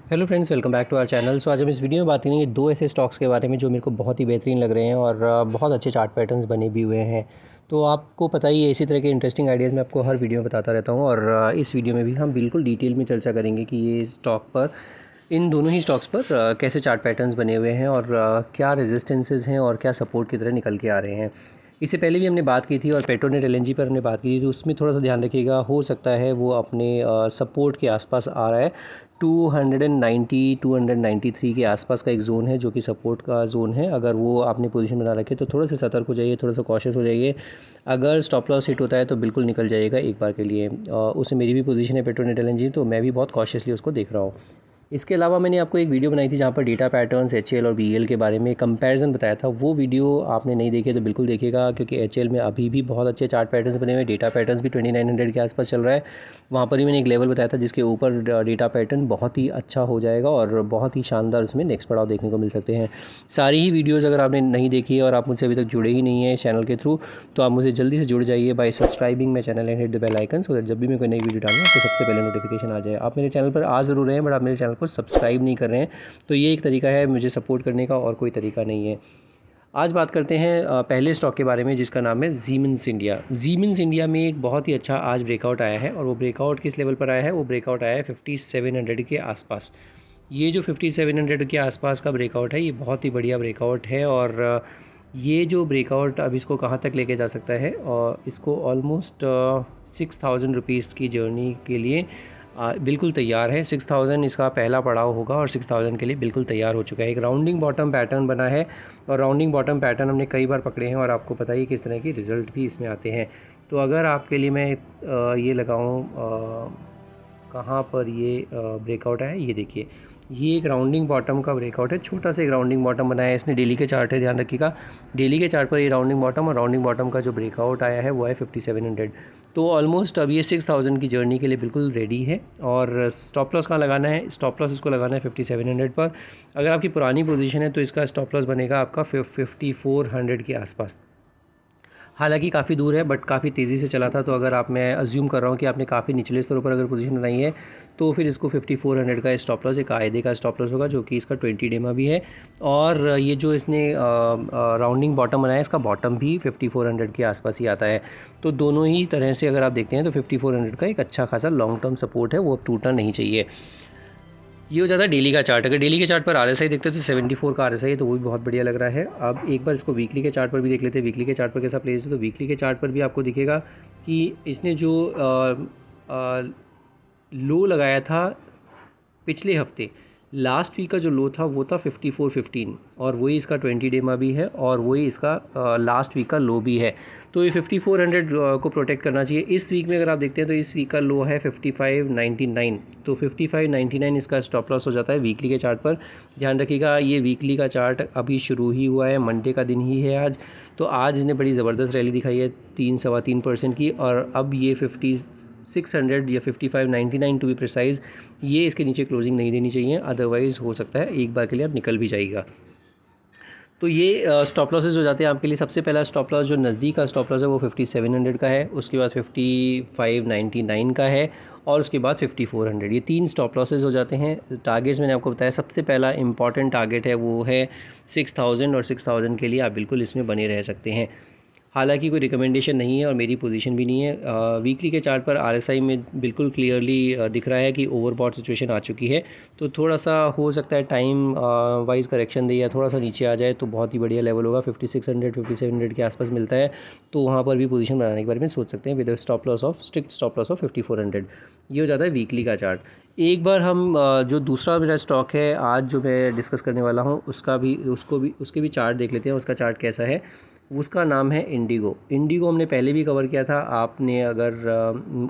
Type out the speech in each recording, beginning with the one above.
Hello friends, welcome back to our channel. So आज हम इस वीडियो में बात करेंगे दो ऐसे स्टॉक्स के बारे में जो मेरे को बहुत ही बेहतरीन लग रहे हैं और बहुत अच्छे चार्ट पैटर्न्स बने भी हुए हैं। तो आपको पता ही है, इसी तरह के इंटरेस्टिंग आइडियाज़ मैं आपको हर वीडियो में बताता रहता हूँ और इस वीडियो में भी हम बिल्कुल डिटेल में चर्चा करेंगे कि ये स्टॉक पर, इन दोनों ही स्टॉक्स पर कैसे चार्ट पैटर्न्स बने हुए हैं और क्या रेजिस्टेंसेज हैं और क्या सपोर्ट की तरह निकल के आ रहे हैं। इससे पहले भी हमने बात की थी और पेट्रोनेट एलएनजी पर हमने बात की थी, तो उसमें थोड़ा सा ध्यान रखिएगा, हो सकता है वो अपने सपोर्ट के आसपास आ रहा है। 290 293 के आसपास का एक ज़ोन है जो कि सपोर्ट का ज़ोन है। अगर वो आपने पोजीशन बना रखे तो थोड़ा सा सतर्क हो जाइए, थोड़ा सा कॉशियस हो जाइए। अगर स्टॉप लॉस हिट होता है तो बिल्कुल निकल जाइएगा एक बार के लिए। उसमें मेरी भी पोजीशन है पेट्रोनेट एलएनजी, तो मैं भी बहुत कॉशियसली उसको देख रहा हूँ। इसके अलावा मैंने आपको एक वीडियो बनाई थी जहाँ पर डेटा पैटर्न्स एचएल और बीएल के बारे में कंपैरिजन बताया था। वो वीडियो आपने नहीं देखी तो बिल्कुल देखिएगा, क्योंकि एचएल में अभी भी बहुत अच्छे चार्ट पैटर्न्स बने हुए हैं। डेटा पैटर्न्स भी 2900 के आसपास चल रहा है। वहाँ पर ही मैंने एक लेवल बताया था जिसके ऊपर डेटा पैटर्न बहुत ही अच्छा हो जाएगा और बहुत ही शानदार उसमें नेक्स्ट पड़ाव देखने को मिल सकते हैं। सारी ही वीडियोज़ अगर आपने नहीं देखी है और आप मुझसे अभी तक जुड़े ही नहीं हैं इस चैनल के थ्रू, तो आप मुझे जल्दी से जुड़ जाइए by subscribing my channel and hit the bell icon, so that जब भी मैं कोई नई वीडियो डालूँ तो सबसे पहले नोटिफिकेशन आ जाए। आप मेरे चैनल पर आ ज़रूर रहे हैं बट आप मेरे चैनल को सब्सक्राइब नहीं कर रहे हैं, तो ये एक तरीका है मुझे सपोर्ट करने का और कोई तरीका नहीं है। आज बात करते हैं पहले स्टॉक के बारे में जिसका नाम है जीमेंस इंडिया। जीमेंस इंडिया में एक बहुत ही अच्छा आज ब्रेकआउट आया है और वो ब्रेकआउट किस लेवल पर आया है? वो ब्रेकआउट आया है 5700 के आसपास। ये जो 5700 के आसपास का ब्रेकआउट है, ये बहुत ही बढ़िया ब्रेकआउट है और ये जो ब्रेकआउट अब इसको कहाँ तक लेके जा सकता है, और इसको ऑलमोस्ट 6000 रुपीज़ की जर्नी के लिए बिल्कुल तैयार है। 6000 इसका पहला पड़ाव होगा और 6000 के लिए बिल्कुल तैयार हो चुका है। एक राउंडिंग बॉटम पैटर्न बना है और राउंडिंग बॉटम पैटर्न हमने कई बार पकड़े हैं और आपको पता ही किस तरह की रिज़ल्ट भी इसमें आते हैं। तो अगर आपके लिए मैं ये लगाऊँ कहाँ पर ये ब्रेकआउट है, ये देखिए, ये एक राउंडिंग बॉटम का ब्रेकआउट है। छोटा सा एक राउंडिंग बॉटम बनाया है इसने। डेली के चार्ट है, ध्यान रखिएगा, डेली के चार्ट पर ये राउंडिंग बॉटम, और राउंडिंग बॉटम का जो ब्रेकआउट आया है वो है 5700। तो ऑलमोस्ट अब ये 6000 की जर्नी के लिए बिल्कुल रेडी है। और स्टॉप लॉस कहाँ लगाना है? स्टॉप लॉस इसको लगाना है 5700 पर। अगर आपकी पुरानी पोजीशन है तो इसका स्टॉप लॉस बनेगा आपका 5400 के आसपास। हालांकि काफ़ी दूर है बट काफ़ी तेज़ी से चला था, तो अगर आप, मैं अज्यूम कर रहा हूँ कि आपने काफ़ी निचले स्तरों पर अगर पोजीशन बनाई है तो फिर इसको 5400 का स्टॉप लॉस, एक कायदे का स्टॉप लॉस होगा जो कि इसका 20 डेमा भी है। और ये जो इसने राउंडिंग बॉटम बनाया है, इसका बॉटम भी 5400 के आसपास ही आता है। तो दोनों ही तरह से अगर आप देखते हैं तो 5400 का एक अच्छा खासा लॉन्ग टर्म सपोर्ट है, वो अब टूटना नहीं चाहिए। ये हो जाता है डेली का चार्ट। अगर डेली के चार्ट पर आरएसआई देखते हैं तो 74 का आरएसआई है, तो वो भी बहुत बढ़िया लग रहा है। अब एक बार इसको वीकली के चार्ट पर भी देख लेते हैं, वीकली के चार्ट पर कैसा प्लेस है। तो वीकली के चार्ट पर भी आपको दिखेगा कि इसने जो लो लगाया था पिछले हफ्ते, लास्ट वीक का जो लो था वो था 5415, और वही इसका 20 डेमा भी है और वही इसका लास्ट वीक का लो भी है। तो ये 5400 को प्रोटेक्ट करना चाहिए। इस वीक में अगर आप देखते हैं तो इस वीक का लो है 5599, तो 5599 इसका स्टॉप लॉस हो जाता है वीकली के चार्ट पर। ध्यान रखिएगा, ये वीकली का चार्ट अभी शुरू ही हुआ है, मंडे का दिन ही है आज। तो आज इसने बड़ी ज़बरदस्त रैली दिखाई है, 3-3.25% की, और अब ये 5600 या 5599 टू बी प्रिसाइज, ये इसके नीचे क्लोजिंग नहीं देनी चाहिए, अदरवाइज़ हो सकता है एक बार के लिए आप निकल भी जाएगा। तो ये स्टॉप लॉसेस हो जाते हैं आपके लिए। सबसे पहला स्टॉप लॉस जो नज़दीक का स्टॉप लॉस है वो 5700 का है, उसके बाद 5599 का है, और उसके बाद 5400। ये 3 स्टॉप लॉसेस हो जाते हैं। टारगेट्स मैंने आपको बताया, सबसे पहला इंपॉर्टेंट टारगेट है वो है 6000, और 6000 के लिए आप बिल्कुल इसमें बने रह सकते हैं। हालांकि कोई रिकमेंडेशन नहीं है और मेरी पोजीशन भी नहीं है। वीकली के चार्ट पर आरएसआई में बिल्कुल क्लियरली दिख रहा है कि ओवरबॉट सिचुएशन आ चुकी है। तो थोड़ा सा हो सकता है टाइम वाइज करेक्शन दे या थोड़ा सा नीचे आ जाए तो बहुत ही बढ़िया लेवल होगा। 5600 5700 के आसपास मिलता है, तो वहाँ पर भी पोजीशन बनाने के बारे में सोच सकते हैं with stop loss of, strict stop loss of 5400। ये हो जाता है वीकली का चार्ट। एक बार हम जो दूसरा मेरा स्टॉक है आज जो मैं डिस्कस करने वाला हूँ उसके भी चार्ट देख लेते हैं, उसका चार्ट कैसा है। उसका नाम है इंडिगो। इंडिगो हमने पहले भी कवर किया था। आपने अगर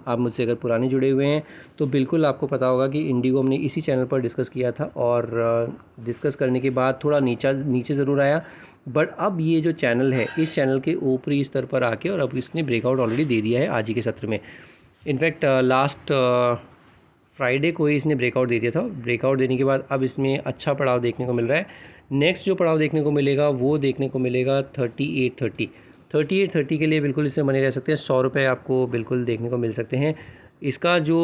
आप मुझसे अगर पुराने जुड़े हुए हैं तो बिल्कुल आपको पता होगा कि इंडिगो हमने इसी चैनल पर डिस्कस किया था, और डिस्कस करने के बाद थोड़ा नीचे ज़रूर आया, बट अब ये जो चैनल है, इस चैनल के ऊपरी स्तर पर आके और अब इसने ब्रेकआउट ऑलरेडी दे दिया है आज ही के सत्र में। इनफैक्ट लास्ट फ्राइडे को ही इसने ब्रेकआउट दे दिया था। ब्रेकआउट देने के बाद अब इसमें अच्छा पड़ाव देखने को मिल रहा है। नेक्स्ट जो पड़ाव देखने को मिलेगा वो देखने को मिलेगा 3830 के लिए बिल्कुल इससे बने रह सकते हैं। 100 रुपये आपको बिल्कुल देखने को मिल सकते हैं। इसका जो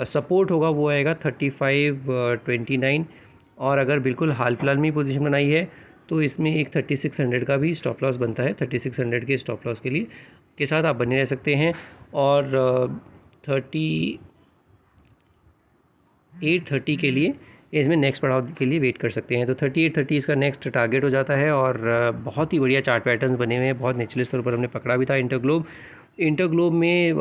सपोर्ट होगा वो आएगा 35.29, और अगर बिल्कुल हाल फिलहाल में पोजीशन बनाई है तो इसमें एक 3600 का भी स्टॉप लॉस बनता है। 3600 के स्टॉप लॉस के साथ आप बने रह सकते हैं, और 3830 के लिए इसमें नेक्स्ट पड़ाव के लिए वेट कर सकते हैं। तो 3830 इसका नेक्स्ट टारगेट हो जाता है, और बहुत ही बढ़िया चार्ट पैटर्न्स बने हुए हैं। बहुत निचले स्तर पर हमने पकड़ा भी था इंटरग्लोब में।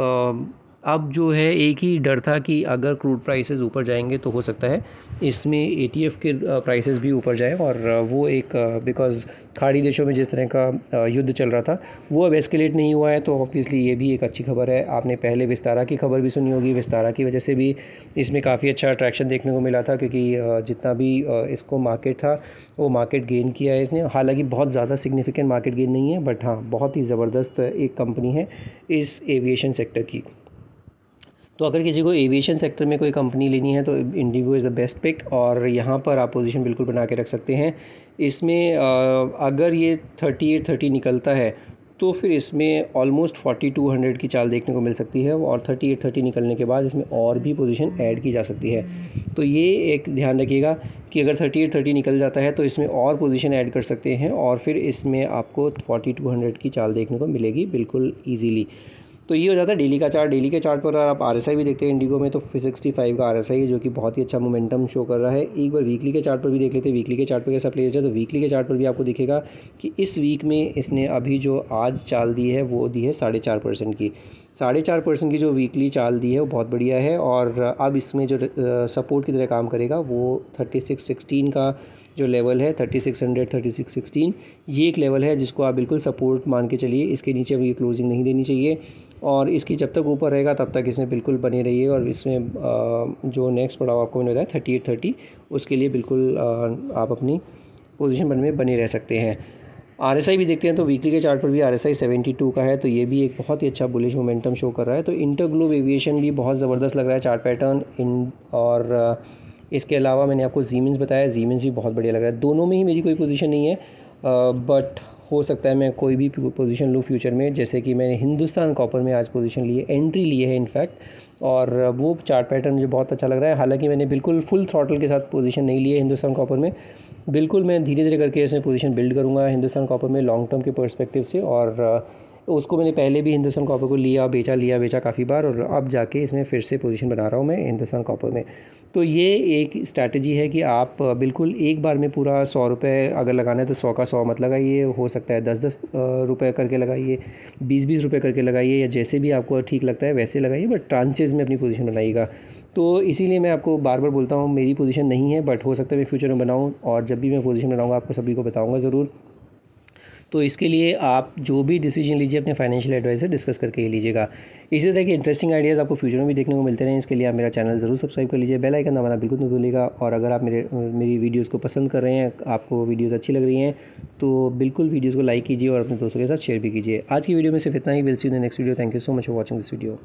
अब जो है एक ही डर था कि अगर क्रूड प्राइसेस ऊपर जाएंगे तो हो सकता है इसमें एटीएफ के प्राइसेस भी ऊपर जाएं, और वो एक बिकॉज़ खाड़ी देशों में जिस तरह का युद्ध चल रहा था वो अब एस्केलेट नहीं हुआ है, तो ऑब्वियसली ये भी एक अच्छी खबर है। आपने पहले विस्तारा की खबर भी सुनी होगी, विस्तारा की वजह से भी इसमें काफ़ी अच्छा अट्रैक्शन देखने को मिला था, क्योंकि जितना भी इसको मार्केट था वो मार्केट गेन किया है इसने। हालांकि बहुत ज़्यादा सिग्निफिकेंट मार्केट गेन नहीं है, बट हाँ बहुत ही ज़बरदस्त एक कंपनी है इस एविएशन सेक्टर की। तो अगर किसी को एविएशन सेक्टर में कोई कंपनी लेनी है तो IndiGo is the best pick, और यहाँ पर आप पोजीशन बिल्कुल बना के रख सकते हैं। इसमें अगर ये 3830 निकलता है तो फिर इसमें ऑलमोस्ट 4200 की चाल देखने को मिल सकती है, और 3830 निकलने के बाद इसमें और भी पोजीशन ऐड की जा सकती है। तो ये एक ध्यान रखिएगा कि अगर 3830 निकल जाता है तो इसमें और पोजीशन ऐड कर सकते हैं, और फिर इसमें आपको 4200 की चाल देखने को मिलेगी बिल्कुल ईजीली। तो ये हो जाता है डेली का चार्ट। डेली के चार्ट पर अगर आप आरएसआई भी देखते हैं इंडिगो में, तो 65 का आरएसआई है, जो कि बहुत ही अच्छा मोमेंटम शो कर रहा है। एक बार वीकली के चार्ट पर भी देख लेते हैं, वीकली के चार्ट पर कैसा प्लेस्ड है। तो वीकली के चार्ट पर भी आपको दिखेगा कि इस वीक में इसने अभी जो आज चाल दी है वो दी है 4.5% की। 4.5% की जो वीकली चाल दी है वो बहुत बढ़िया है, और अब इसमें जो सपोर्ट की तरह काम करेगा वो 3616 का जो लेवल है, 3600 3616, ये एक लेवल है जिसको आप बिल्कुल सपोर्ट मान के चलिए। इसके नीचे अभी क्लोजिंग नहीं देनी चाहिए, और इसकी जब तक ऊपर रहेगा तब तक इसमें बिल्कुल बने रहिए। और इसमें जो नेक्स्ट पड़ाव आपको मैंने बताया 3830, उसके लिए बिल्कुल आप अपनी पोजीशन में बने रह सकते हैं। आरएसआई भी देखते हैं तो वीकली के चार्ट पर भी आरएसआई 72 का है, तो ये भी एक बहुत ही अच्छा बुलिश मोमेंटम शो कर रहा है। तो इंटरग्लोब एविएशन भी बहुत ज़बरदस्त लग रहा है चार्ट पैटर्न और इसके अलावा मैंने आपको जीमेंस बताया, जीमेंस भी बहुत बढ़िया लग रहा है। दोनों में ही मेरी कोई पोजीशन नहीं है, बट हो सकता है मैं कोई भी पोजीशन लूँ फ्यूचर में। जैसे कि मैंने हिंदुस्तान कॉपर में आज पोजीशन ली है, एंट्री ली है इनफैक्ट, और वो चार्ट पैटर्न मुझे बहुत अच्छा लग रहा है। हालांकि मैंने बिल्कुल फुल थ्रॉटल के साथ पोजीशन नहीं ली है हिंदुस्तान कॉपर में, बिल्कुल मैं धीरे धीरे करके इसमें पोजीशन बिल्ड करूँगा हिंदुस्तान कॉपर में लॉन्ग टर्म के पर्सपेक्टिव से। और उसको मैंने पहले भी हिंदुस्तान कॉपर को लिया बेचा काफ़ी बार, और अब जाके इसमें फिर से पोजीशन बना रहा हूँ मैं हिंदुस्तान कॉपर में। तो ये एक स्ट्रैटेजी है कि आप बिल्कुल एक बार में पूरा 100 रुपये अगर लगाना है तो 100 का 100 मत लगाइए, हो सकता है 10-10 रुपये करके लगाइए, 20-20 रुपये करके लगाइए, या जैसे भी आपको ठीक लगता है वैसे लगाइए, बट ट्रांचेज़ में अपनी पोजीशन बनाइएगा। तो इसीलिए मैं आपको बार बार बोलता हूँ मेरी पोजीशन नहीं है, बट हो सकता है मैं फ्यूचर में बनाऊँ, और जब भी मैं पोजीशन बनाऊँगा आपको सभी को बताऊँगा ज़रूर। तो इसके लिए आप जो भी डिसीजन लीजिए अपने फाइनेंशियल एडवाइजर डिस्कस करके ही लीजिएगा। इसी तरह के इंटरेस्टिंग आइडियाज़ आपको फ्यूचर में भी देखने को मिलते रहें, इसके लिए आप मेरा चैनल ज़रूर सब्सक्राइब कर लीजिए, बेल आइकन दबाना बिल्कुल नहीं भूलिएगा। और अगर आप मेरी वीडियोज़ को पसंद कर रहे हैं, आपको वीडियोज़ अच्छी लग रही हैं, तो बिल्कुल वीडियोज़ को लाइक कीजिए और अपने दोस्तों के साथ शेयर भी कीजिए। आज की वीडियो में सिर्फ इतना ही। Will see you in the next video. Thank you so much for watching this video.